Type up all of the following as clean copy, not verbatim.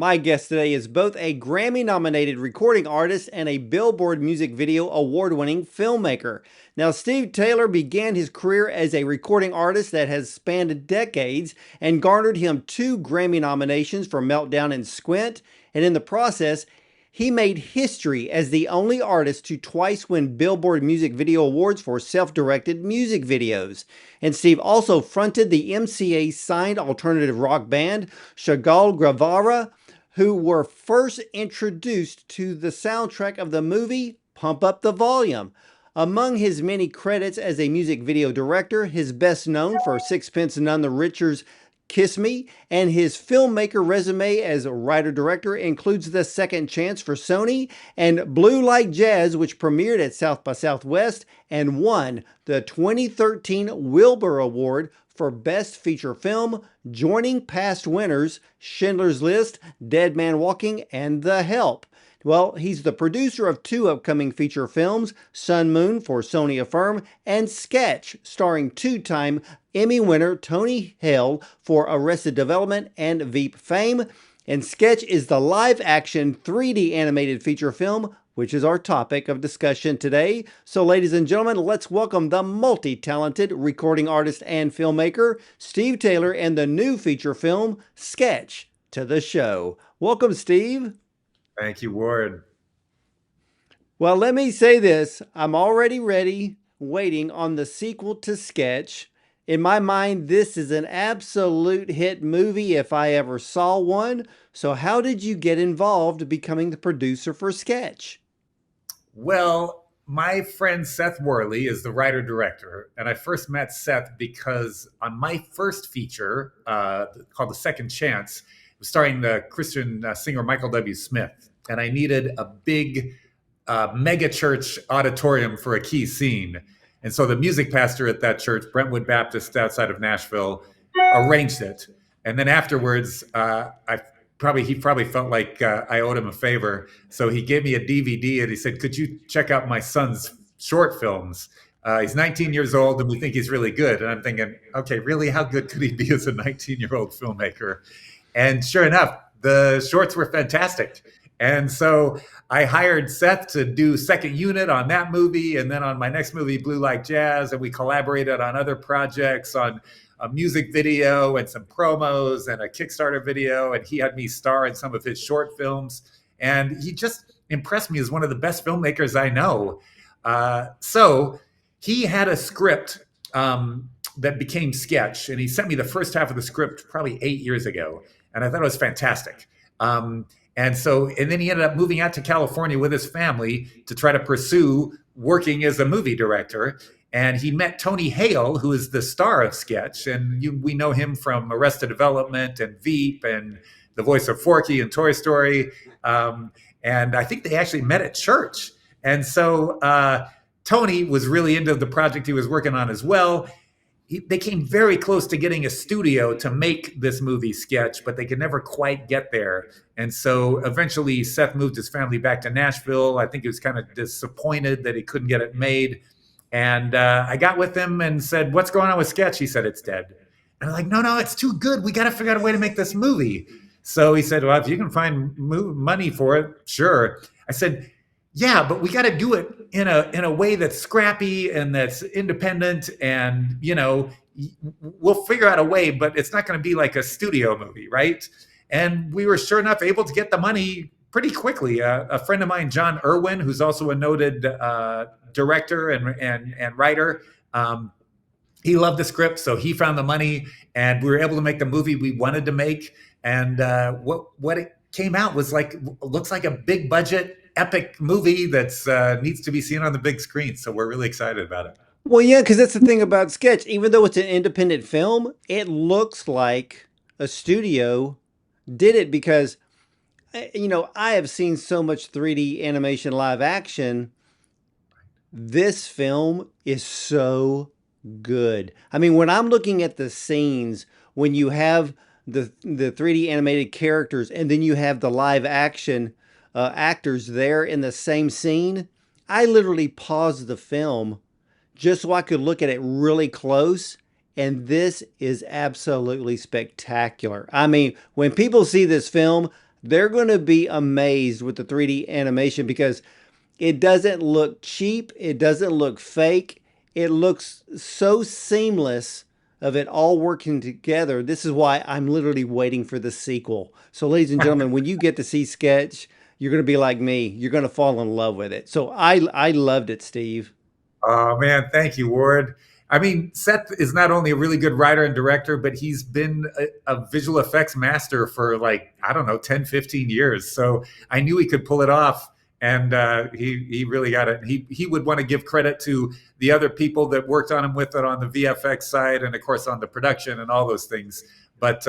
My guest today is both a Grammy-nominated recording artist and a Billboard Music Video Award-winning filmmaker. Now, Steve Taylor began his career as a recording artist that has spanned decades and garnered him 2 Grammy nominations for Meltdown and Squint, and in the process, he made history as the only artist to twice win Billboard Music Video Awards for self-directed music videos. And Steve also fronted the MCA-signed alternative rock band Chagall Guevara, who were first introduced to the soundtrack of the movie Pump Up the Volume. Among his many credits as a music video director, his best known for Sixpence None The Richer's Kiss Me, and his filmmaker resume as a writer-director includes The Second Chance for Sony and Blue Like Jazz, which premiered at South by Southwest and won the 2013 Wilbur Award for Best Feature Film, joining past winners Schindler's List, Dead Man Walking, and The Help. Well, he's the producer of 2 upcoming feature films, Sun Moon for Sony Affirm and Sketch, starring 2-time Emmy winner Tony Hale for Arrested Development and Veep fame. And Sketch is the live-action 3D animated feature film, which is our topic of discussion today. So, ladies and gentlemen, let's welcome the multi-talented recording artist and filmmaker, Steve Taylor, and the new feature film, Sketch, to the show. Welcome, Steve. Thank you, Ward. Well, let me say this. I'm already ready, waiting on the sequel to Sketch. In my mind, this is an absolute hit movie if I ever saw one. So how did you get involved becoming the producer for Sketch? Well, my friend Seth Worley is the writer-director, and I first met Seth because on my first feature, called The Second Chance, it was starring the Christian singer Michael W. Smith, and I needed a big mega church auditorium for a key scene. And so the music pastor at that church, Brentwood Baptist outside of Nashville, arranged it. And then afterwards, he probably felt like I owed him a favor. So he gave me a DVD and he said, "Could you check out my son's short films? He's 19 years old and we think he's really good." And I'm thinking, okay, really, how good could he be as a 19-year-old filmmaker? And sure enough, the shorts were fantastic. And so I hired Seth to do second unit on that movie. And then on my next movie, Blue Like Jazz, and we collaborated on other projects, on a music video and some promos and a Kickstarter video. And he had me star in some of his short films. And he just impressed me as one of the best filmmakers I know. So he had a script that became Sketch. And he sent me the first half of the script probably 8 years ago. And I thought it was fantastic. And then he ended up moving out to California with his family to try to pursue working as a movie director. And he met Tony Hale, who is the star of Sketch. And we know him from Arrested Development and Veep and the voice of Forky in Toy Story. And I think they actually met at church. And so Tony was really into the project he was working on as well. They came very close to getting a studio to make this movie Sketch, but they could never quite get there. And so eventually Seth moved his family back to Nashville. I think he was kind of disappointed that he couldn't get it made. And I got with him and said, "What's going on with Sketch?" He said, "It's dead." And I'm like, no, it's too good. We got to figure out a way to make this movie. So he said, "Well, if you can find money for it, sure." I said, "Yeah, but we got to do it in a way that's scrappy and that's independent, and we'll figure out a way, but it's not going to be like a studio movie, right?" And we were sure enough able to get the money pretty quickly. A friend of mine, John Irwin, who's also a noted director and writer, he loved the script, so he found the money, and we were able to make the movie we wanted to make. And what it came out was looks like a big budget epic movie that's needs to be seen on the big screen. So we're really excited about it. Well, yeah, because that's the thing about Sketch. Even though it's an independent film, it looks like a studio did it because, I have seen so much 3D animation live action. This film is so good. I mean, when I'm looking at the scenes, when you have the 3D animated characters and then you have the live action actors there in the same scene, I literally paused the film just so I could look at it really close. And this is absolutely spectacular. I mean, when people see this film, they're going to be amazed with the 3D animation because it doesn't look cheap, it doesn't look fake. It looks so seamless of it all working together. This is why I'm literally waiting for the sequel. So, ladies and gentlemen, when you get to see Sketch, you're going to be like me. You're going to fall in love with it. So, I loved it, Steve. Oh man, thank you, Ward. I mean, Seth is not only a really good writer and director, but he's been a visual effects master for like, I don't know, 10, 15 years. So I knew he could pull it off. And he really got it. He would want to give credit to the other people that worked on him with it on the VFX side and, of course, on the production and all those things. But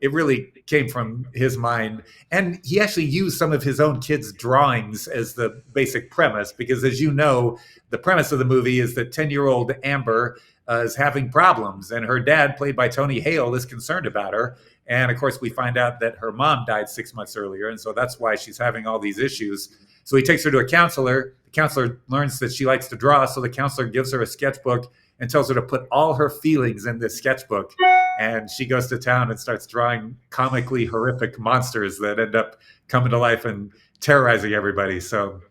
it really came from his mind. And he actually used some of his own kids' drawings as the basic premise, because as you know, the premise of the movie is that 10-year-old Amber is having problems, and her dad, played by Tony Hale, is concerned about her. And of course, we find out that her mom died 6 months earlier, and so that's why she's having all these issues. So he takes her to a counselor. The counselor learns that she likes to draw, so the counselor gives her a sketchbook and tells her to put all her feelings in this sketchbook. And she goes to town and starts drawing comically horrific monsters that end up coming to life and terrorizing everybody. So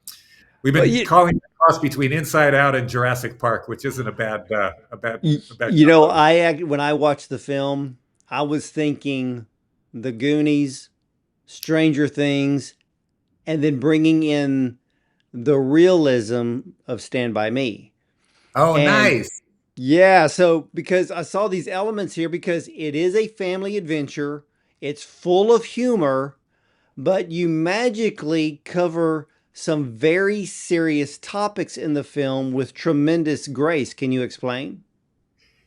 we've Well, been calling it a cross between Inside Out and Jurassic Park, which isn't a bad you know, combo. when I watched the film, I was thinking The Goonies, Stranger Things, and then bringing in the realism of Stand By Me. Oh, And nice. yeah, so because I saw these elements here, because it is a family adventure, it's full of humor, but you magically cover some very serious topics in the film with tremendous grace. Can you explain?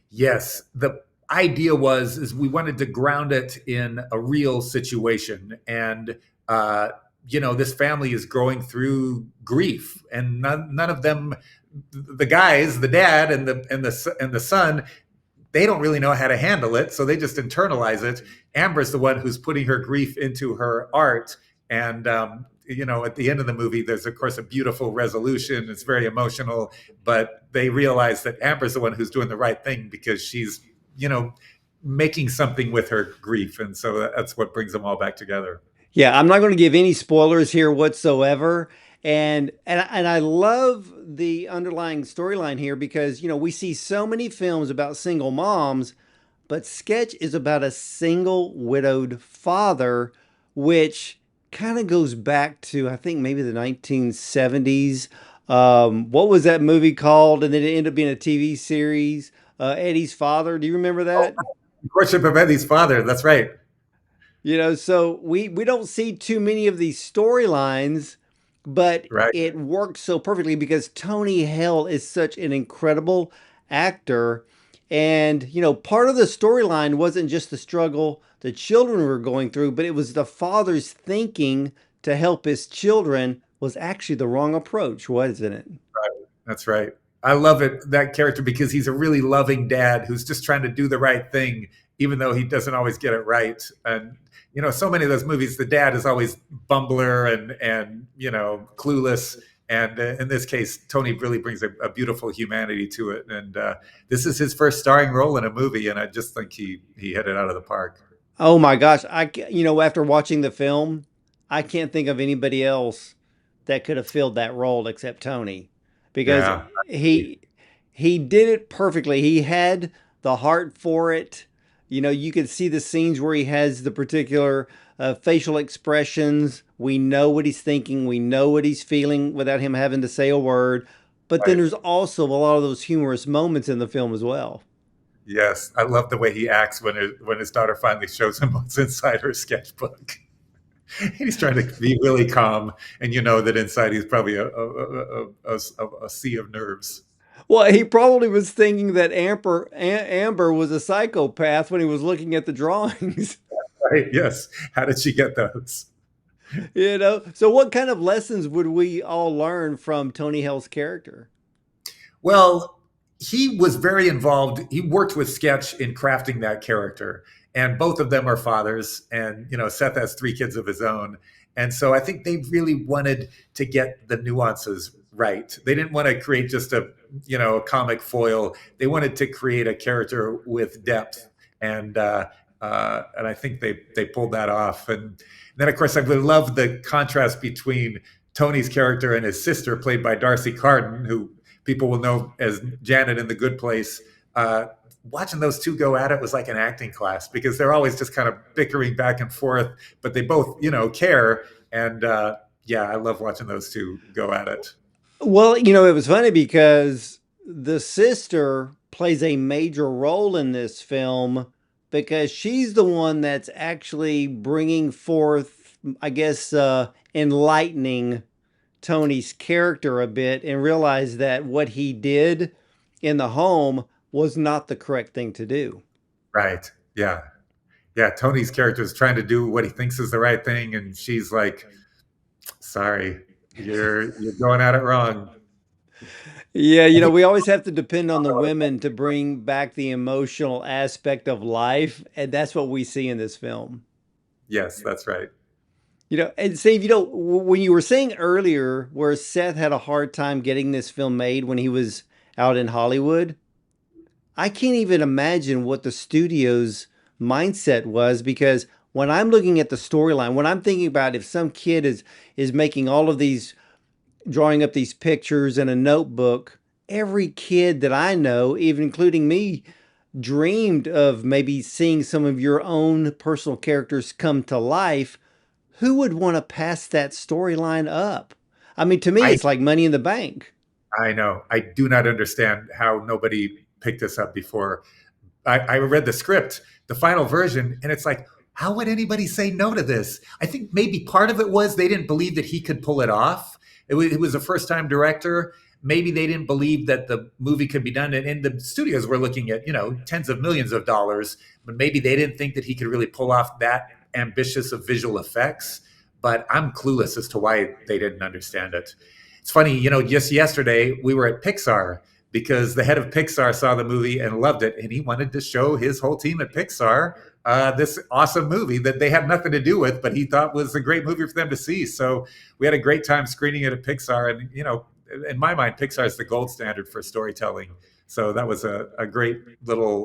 Yes, the idea was is we wanted to ground it in a real situation, and uh, this family is going through grief, and none of them, the guys, the dad and the son, they don't really know how to handle it, so they just internalize it. Amber's the one who's putting her grief into her art, and at the end of the movie, there's of course a beautiful resolution. It's very emotional, but they realize that Amber's the one who's doing the right thing because she's, you know, making something with her grief, and so that's what brings them all back together. Yeah, I'm not going to give any spoilers here whatsoever. And I love the underlying storyline here because, we see so many films about single moms, but Sketch is about a single widowed father, which kind of goes back to, I think, maybe the 1970s. What was that movie called? And then it ended up being a TV series, Eddie's Father. Do you remember Oh, that? Courtship of Eddie's father. That's right. So we don't see too many of these storylines, but Right. it works so perfectly because Tony Hale is such an incredible actor. And, part of the storyline wasn't just the struggle the children were going through, but it was the father's thinking to help his children was actually the wrong approach, wasn't it? That's right. I love it, that character, because he's a really loving dad who's just trying to do the right thing, even though he doesn't always get it right. And so many of those movies, the dad is always bumbler and clueless. And in this case, Tony really brings a beautiful humanity to it. And this is his first starring role in a movie, and I just think he hit it out of the park. Oh my gosh, after watching the film, I can't think of anybody else that could have filled that role except Tony because Yeah. he he did it perfectly. He had the heart for it. You could see the scenes where he has the particular facial expressions. We know what he's thinking, we know what he's feeling without him having to say a word. But then Right. there's also a lot of those humorous moments in the film as well. Yes, I love the way he acts when his daughter finally shows him what's inside her sketchbook. He's trying to be really calm, and you know that inside he's probably a sea of nerves. Well, he probably was thinking that Amber was a psychopath when he was looking at the drawings. Right? Yes. How did she get those? So what kind of lessons would we all learn from Tony Hale's character? Well, he was very involved. He worked with Sketch in crafting that character, and both of them are fathers. And Seth has three kids of his own, and so I think they really wanted to get the nuances right. They didn't want to create just a comic foil. They wanted to create a character with depth, and I think they pulled that off. And Then, of course, I would love the contrast between Tony's character and his sister, played by Darcy Carden, who people will know as Janet in The Good Place. Watching those two go at it was like an acting class because they're always just kind of bickering back and forth, but they both, care. And yeah, I love watching those two go at it. Well, it was funny because the sister plays a major role in this film because she's the one that's actually bringing forth, I guess, enlightening Tony's character a bit and realize that what he did in the home was not the correct thing to do. Right. Yeah. Yeah. Tony's character is trying to do what he thinks is the right thing. And she's like, sorry, you're going at it wrong. Yeah, we always have to depend on the women to bring back the emotional aspect of life, and that's what we see in this film. Yes, that's right. And Steve, when you were saying earlier where Seth had a hard time getting this film made when he was out in Hollywood, I can't even imagine what the studio's mindset was because when I'm looking at the storyline, when I'm thinking about if some kid is making all of these drawing up these pictures in a notebook, every kid that I know, even including me, dreamed of maybe seeing some of your own personal characters come to life. Who would want to pass that storyline up? I mean, to me, I it's like Money in the Bank. I know. I do not understand how nobody picked this up before. I read the script, the final version, and it's like, how would anybody say no to this? I think maybe part of it was they didn't believe that he could pull it off. It was a first-time director. Maybe they didn't believe that the movie could be done. And the studios were looking at, tens of millions of dollars, but maybe they didn't think that he could really pull off that ambitious of visual effects. But I'm clueless as to why they didn't understand it. It's funny, just yesterday we were at Pixar because the head of Pixar saw the movie and loved it. And he wanted to show his whole team at Pixar this awesome movie that they had nothing to do with, but he thought was a great movie for them to see. So we had a great time screening it at Pixar. And, in my mind, Pixar is the gold standard for storytelling. So that was a great little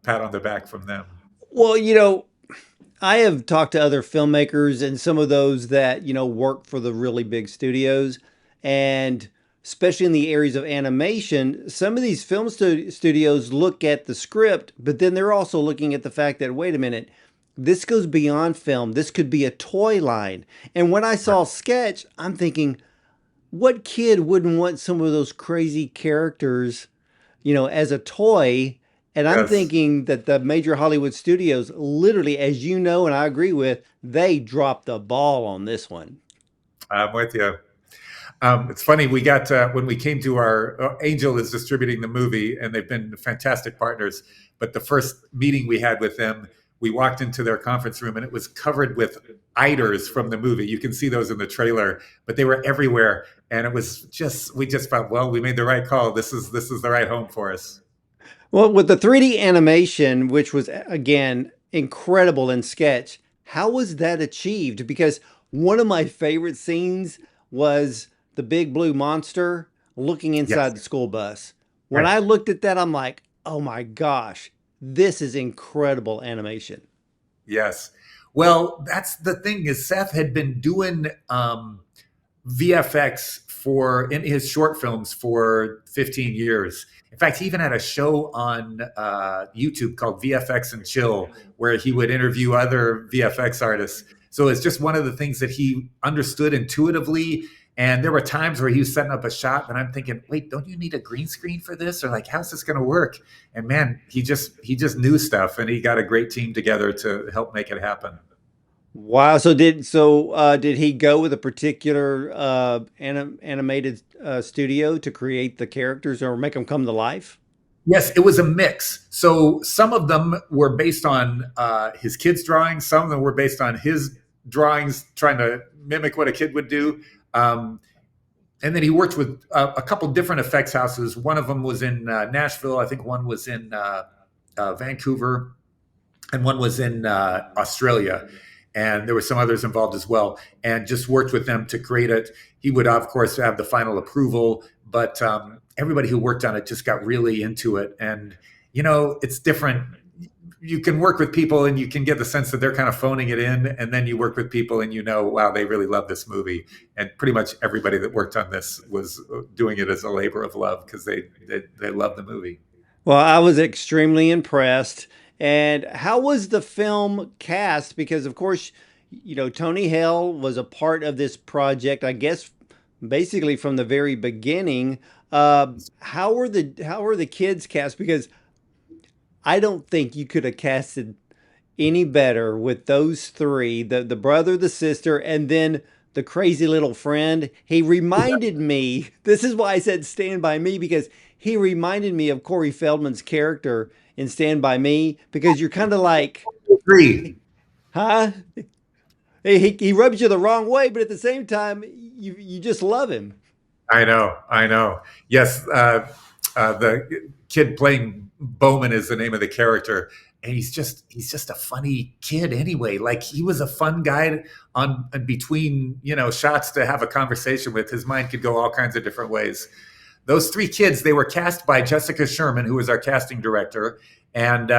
pat on the back from them. Well, I have talked to other filmmakers and some of those that, work for the really big studios. And especially in the areas of animation, some of these film studios look at the script, but then they're also looking at the fact that, wait a minute, this goes beyond film. This could be a toy line. And when I saw Sketch, I'm thinking, what kid wouldn't want some of those crazy characters, as a toy? And I'm Yes, thinking that the major Hollywood studios, literally, as you know, and I agree with, they dropped the ball on this one. I'm with you. It's funny. We got when we came to our Angel is distributing the movie, and they've been fantastic partners. But the first meeting we had with them, we walked into their conference room, and it was covered with eiders from the movie. You can see those in the trailer, but they were everywhere, and it was just we just felt, well, we made the right call. This is the right home for us. Well, with the 3D animation, which was again incredible in Sketch, how was that achieved? Because one of my favorite scenes was the big blue monster looking inside Yes, the school bus. When right. I looked at that, I'm like, oh my gosh, this is incredible animation. Yes. Well, that's the thing is Seth had been doing VFX for in his short films for 15 years. In fact, he even had a show on YouTube called VFX and Chill, where he would interview other VFX artists. So it's just one of the things that he understood intuitively. And there were times where he was setting up a shot, and I'm thinking, wait, don't you need a green screen for this? Or like, how's this going to work? And man, he just knew stuff, and he got a great team together to help make it happen. Wow. Did he go with a particular animated studio to create the characters or make them come to life? Yes, it was a mix. So some of them were based on his kids' drawings. Some of them were based on his drawings, trying to mimic what a kid would do. Um, and then he worked with a couple different effects houses. One of them was in Nashville. I think one was in Vancouver, and one was in Australia. And there were some others involved as well. And just worked with them to create it. He would, of course, have the final approval, but everybody who worked on it just got really into it. And it's different. you can work with people and you can get the sense that they're kind of phoning it in, and then you work with people and wow, they really love this movie. And pretty much everybody that worked on this was doing it as a labor of love because they love the movie. Well, I was extremely impressed. And how was the film cast? Because of course, Tony Hale was a part of this project, I guess, basically from the very beginning. How were the kids cast? Because I don't think you could have casted any better with those three, the brother, the sister, and then the crazy little friend. He reminded me, this is why I said Stand By Me, because he reminded me of Corey Feldman's character in Stand By Me, because you're kind of like, Agree. huh? He rubs you the wrong way, but at the same time, you just love him. I know. Yes, the kid playing Bowman is the name of the character, and he's just a funny kid anyway. Like, he was a fun guy on between shots to have a conversation with. His mind could go all kinds of different ways. Those three kids, they were cast by Jessica Sherman, who was our casting director, and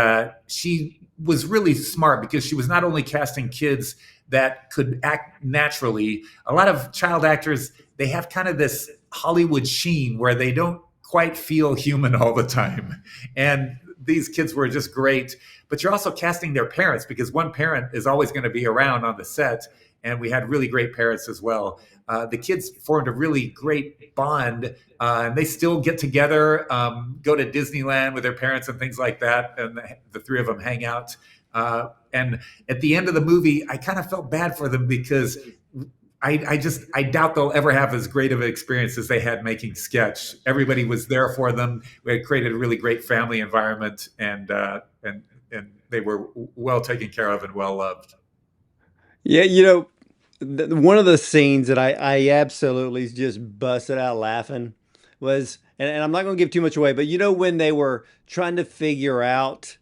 she was really smart because she was not only casting kids that could act naturally. A lot of child actors, they have kind of this Hollywood sheen where they don't quite feel human all the time. And these kids were just great. But you're also casting their parents, because one parent is always going to be around on the set. And we had really great parents as well. The kids formed a really great bond, and they still get together, go to Disneyland with their parents and things like that. And the three of them hang out. And at the end of the movie, I kind of felt bad for them because I doubt they'll ever have as great of an experience as they had making Sketch. Everybody was there for them. We had created a really great family environment, and they were well taken care of and well loved. Yeah, one of the scenes that I absolutely just busted out laughing was, and I'm not going to give too much away, but when they were trying to figure out,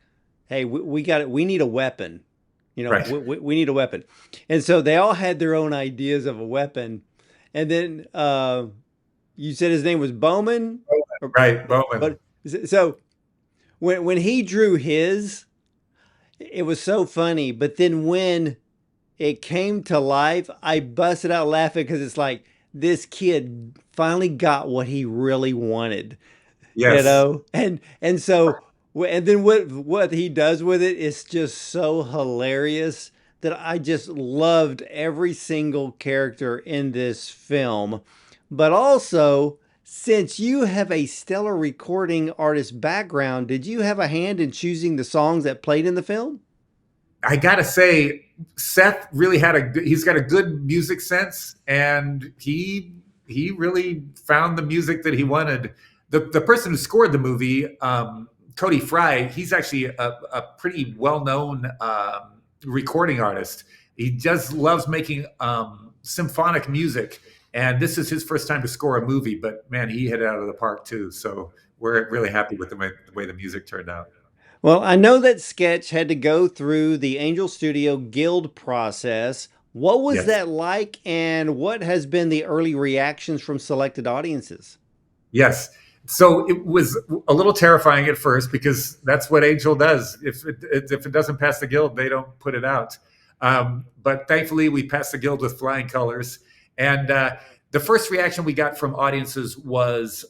hey, we need a weapon. Right. We need a weapon. And so they all had their own ideas of a weapon. And then you said his name was Bowman? Right, Bowman. But so when he drew his, it was so funny. But then when it came to life, I busted out laughing because it's like this kid finally got what he really wanted. Yes. And so and then what he does with it is just so hilarious that I just loved every single character in this film. But also, since you have a stellar recording artist background, did you have a hand in choosing the songs that played in the film? I gotta say, Seth really he's got a good music sense, and he really found the music that he wanted. The person who scored the movie, Cody Fry, he's actually a pretty well-known recording artist. He just loves making symphonic music, and this is his first time to score a movie, but man, he hit it out of the park too. So we're really happy with the way the music turned out. Well, I know that Sketch had to go through the Angel Studio Guild process. What was Yes. that like, and what has been the early reactions from selected audiences? Yes. So it was a little terrifying at first because that's what Angel does. If it doesn't pass the guild, they don't put it out. But thankfully, we passed the guild with flying colors. And the first reaction we got from audiences was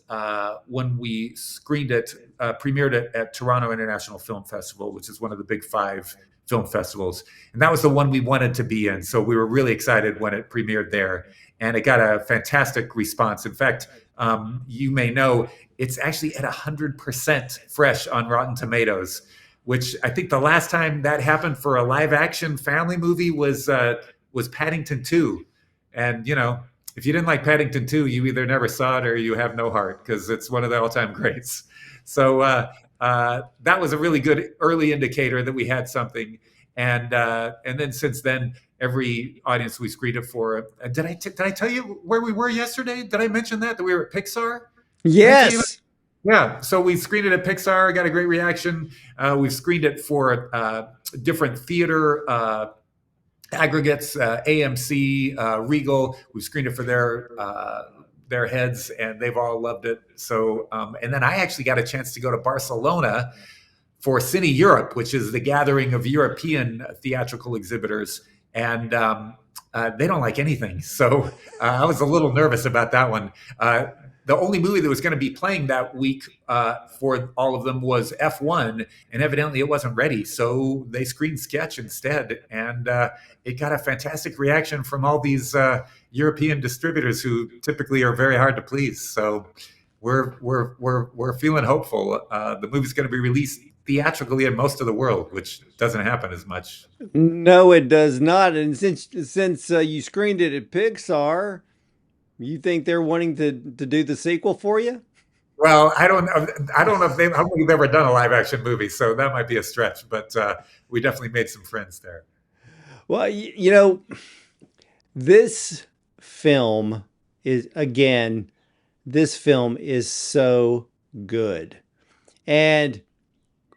when we screened it, premiered it at Toronto International Film Festival, which is one of the big 5 film festivals. And that was the one we wanted to be in. So we were really excited when it premiered there. And it got a fantastic response. In fact, you may know it's actually at 100% fresh on Rotten Tomatoes, which I think the last time that happened for a live action family movie was Paddington 2. And, if you didn't like Paddington 2, you either never saw it or you have no heart, because it's one of the all-time greats. So that was a really good early indicator that we had something. And then since then, every audience we screened it for. Did I tell you where we were yesterday? Did I mention that we were at Pixar? Did I tell you Yes. Yeah, so we screened it at Pixar, got a great reaction. We've screened it for different theater aggregates, AMC, Regal. We've screened it for their heads, and they've all loved it. So, and then I actually got a chance to go to Barcelona for Cine Europe, which is the gathering of European theatrical exhibitors, and they don't like anything. So I was a little nervous about that one. The only movie that was going to be playing that week for all of them was F1, and evidently it wasn't ready. So they screened Sketch instead, and it got a fantastic reaction from all these European distributors who typically are very hard to please. So we're feeling hopeful. The movie's going to be released theatrically in most of the world, which doesn't happen as much. No, it does not. And since you screened it at Pixar, you think they're wanting to do the sequel for you? Well, I don't know. I don't know if I don't think they've ever done a live action movie, so that might be a stretch. But we definitely made some friends there. Well, this film is again, this film is so good. And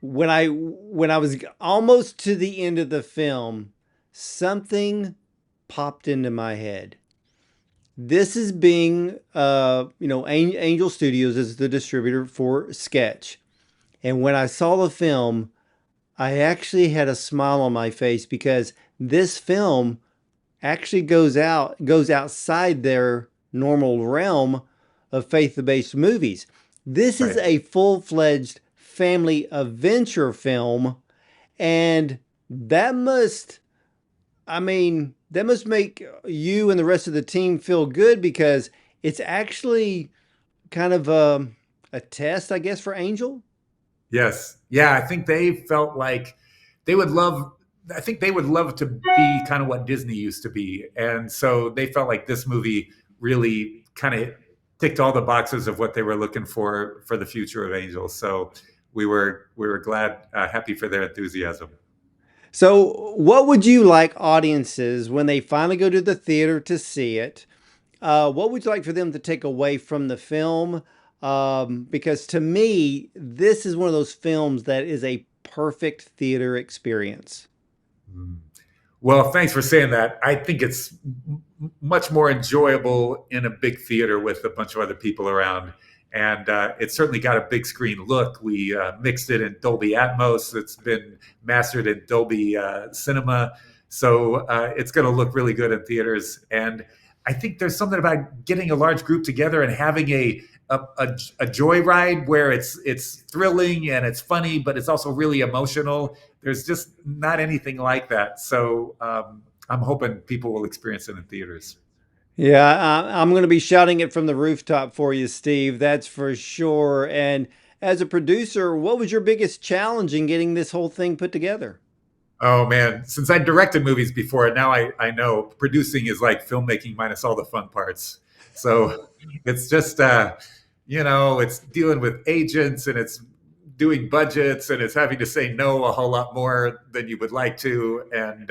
when I was almost to the end of the film, something popped into my head. This is being, Angel Studios is the distributor for Sketch. And when I saw the film, I actually had a smile on my face because this film actually goes outside their normal realm of faith-based movies. This is Right. a full-fledged family adventure film, and that must, that must make you and the rest of the team feel good because it's actually kind of a test, I guess, for Angel. Yes. Yeah. I think they felt like they would love. I think they would love to be kind of what Disney used to be, and so they felt like this movie really kind of ticked all the boxes of what they were looking for the future of Angel. So we were glad, happy for their enthusiasm. So, what would you like audiences when they finally go to the theater to see it? What would you like for them to take away from the film? Because to me, this is one of those films that is a perfect theater experience. Mm. Well, thanks for saying that. I think it's much more enjoyable in a big theater with a bunch of other people around. And it certainly got a big screen look. We mixed it in Dolby Atmos. It's been mastered in Dolby Cinema. So it's going to look really good in theaters. And I think there's something about getting a large group together and having a joyride where it's thrilling and it's funny, but it's also really emotional. There's just not anything like that. So I'm hoping people will experience it in theaters. Yeah, I'm going to be shouting it from the rooftop for you, Steve. That's for sure. And as a producer, what was your biggest challenge in getting this whole thing put together? Oh man, since I directed movies before, now I know producing is like filmmaking minus all the fun parts. So it's just it's dealing with agents and it's doing budgets and it's having to say no a whole lot more than you would like to and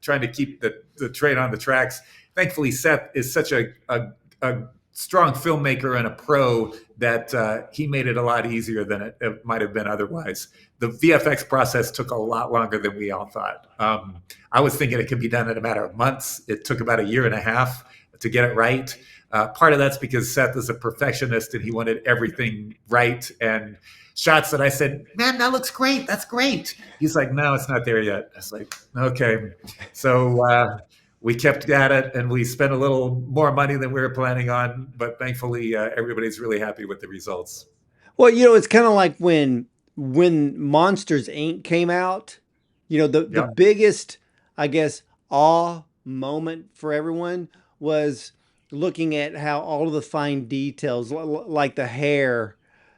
trying to keep the train on the tracks. Thankfully, Seth is such a strong filmmaker and a pro that he made it a lot easier than it might have been otherwise. The VFX process took a lot longer than we all thought. I was thinking it could be done in a matter of months. It took about a year and a half to get it right. Part of that's because Seth is a perfectionist and he wanted everything right. And shots that I said, man, that looks great. That's great. He's like, no, it's not there yet. I was like, okay. So we kept at it and we spent a little more money than we were planning on. But thankfully, everybody's really happy with the results. Well, it's kind of like when Monsters Inc. came out, the Yeah. biggest, I guess, awe moment for everyone was looking at how all of the fine details, like the hair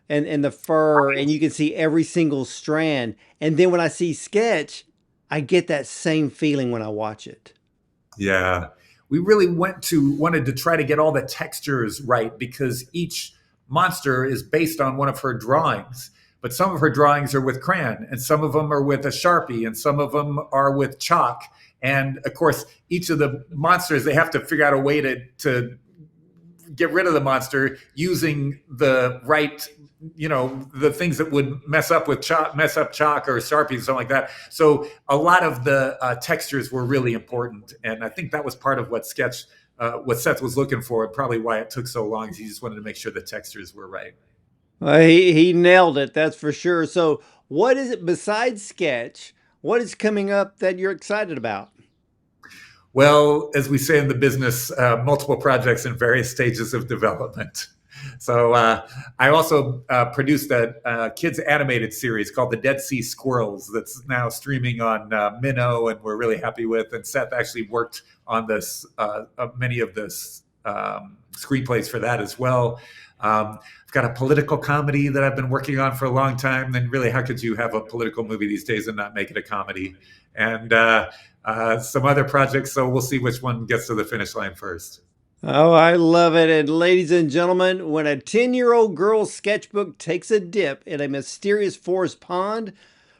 and the fur, and you can see every single strand. And then when I see Sketch, I get that same feeling when I watch it. Yeah. We really wanted to try to get all the textures right because each monster is based on one of her drawings. But some of her drawings are with crayon, and some of them are with a Sharpie, and some of them are with chalk. And of course, each of the monsters, they have to figure out a way to get rid of the monster using the right, the things that would mess up chalk or Sharpie and something like that. So a lot of the textures were really important. And I think that was part of what Seth was looking for, and probably why it took so long. He just wanted to make sure the textures were right. He nailed it, that's for sure. So What is it besides sketch? What is coming up that you're excited about? Well, as we say in the business, multiple projects in various stages of development. So I also produced a kids animated series called The Dead Sea Squirrels that's now streaming on Minnow, and we're really happy with. And Seth actually worked on this many of the screenplays for that as well. I've got a political comedy that I've been working on for a long time. And really, how could you have a political movie these days and not make it a comedy? And some other projects. So we'll see which one gets to the finish line first. Oh, I love it. And ladies and gentlemen, when a 10-year-old girl's sketchbook takes a dip in a mysterious forest pond,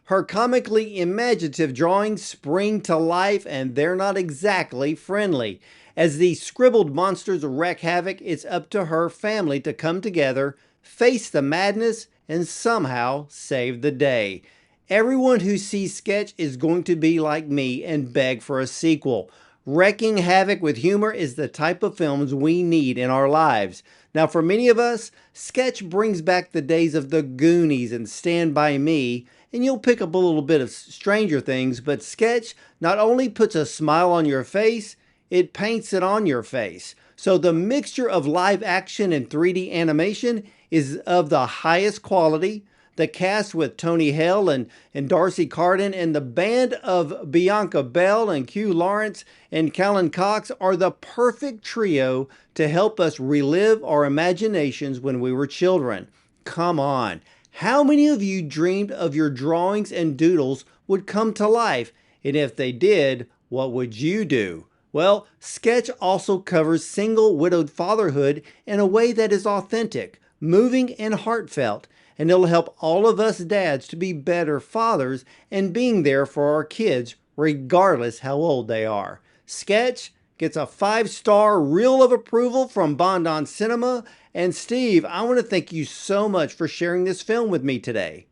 her comically imaginative drawings spring to life, and they're not exactly friendly. As these scribbled monsters wreak havoc, it's up to her family to come together, face the madness, and somehow save the day. Everyone who sees Sketch is going to be like me and beg for a sequel. Wreaking havoc with humor is the type of films we need in our lives. Now, for many of us, Sketch brings back the days of the Goonies and Stand By Me, and you'll pick up a little bit of Stranger Things, but Sketch not only puts a smile on your face, it paints it on your face. So the mixture of live action and 3D animation is of the highest quality. The cast with Tony Hale and Darcy Carden and the band of Bianca Bell and Hugh Lawrence and Callan Cox are the perfect trio to help us relive our imaginations when we were children. Come on, how many of you dreamed of your drawings and doodles would come to life? And if they did, what would you do? Well, Sketch also covers single widowed fatherhood in a way that is authentic, moving, and heartfelt. And it'll help all of us dads to be better fathers and being there for our kids, regardless how old they are. Sketch gets a 5-star reel of approval from Bondon Cinema. And Steve, I want to thank you so much for sharing this film with me today.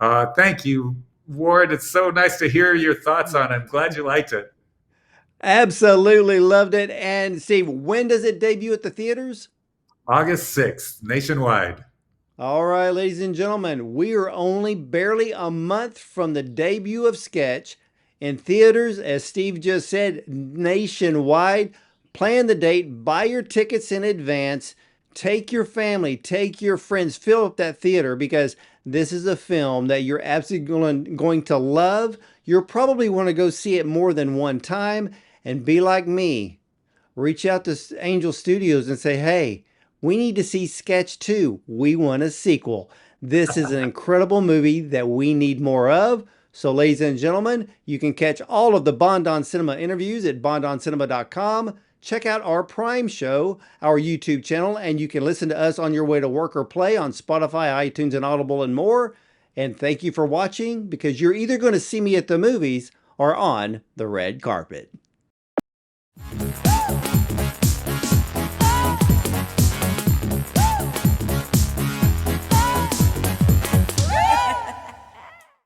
Thank you, Ward. It's so nice to hear your thoughts on it. I'm glad you liked it. Absolutely loved it. And Steve, when does it debut at the theaters? August 6th, nationwide. All right, ladies and gentlemen, we are only barely a month from the debut of Sketch in theaters, as Steve just said, nationwide. Plan the date, buy your tickets in advance, take your family, take your friends, fill up that theater, because this is a film that you're absolutely going to love. You'll probably want to go see it more than one time, and be like me. Reach out to Angel Studios and say, hey, we need to see Sketch 2. We want a sequel. This is an incredible movie that we need more of. So, ladies and gentlemen, you can catch all of the Bondon Cinema interviews at bondoncinema.com. Check out our Prime show, our YouTube channel, and you can listen to us on your way to work or play on Spotify, iTunes, and Audible, and more. And thank you for watching, because you're either going to see me at the movies or on the red carpet.